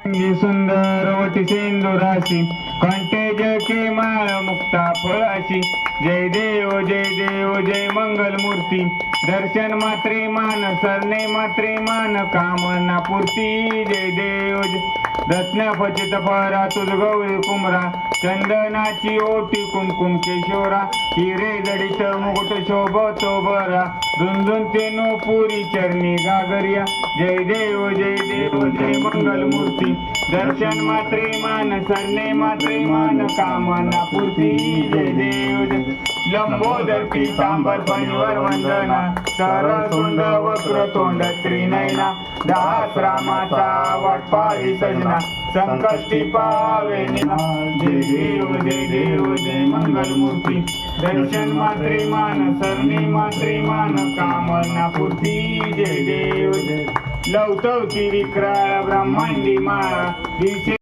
सुंदर वटी सिंदुराशी कंठे जळके माळ मुक्ता फळाशी जय देव जय मंगल मूर्ती दर्शन मात्रे मान सरणे मात्रे मान कामना पूर्ती जय देव रत्न फचित फरा तुझ गौरी कुमरा चंदनाची ओटी कुमकुम केशोरा हिरे जडित मुकुट शोभतो बरा झुंझुन तेनो पुरी चरणी गागरिया जय देव जय मंगल मूर्ती दर्शन मात्रे मान सरणे मात्रे मान कामना पूर्ती जय देव लंबोदर पीतांबर पनिवर वंदना सरसुंड वक्र तोंड त्रिनयना दास रामाचा वाटपाळी सजना संकष्टी पावे जय देव जय मंगल मूर्ती दर्शन मात्रे मान सरणे मात्रे मान कामना पूर्ती जय देव लवतवती विक्राळ ब्रह्मांडी माळा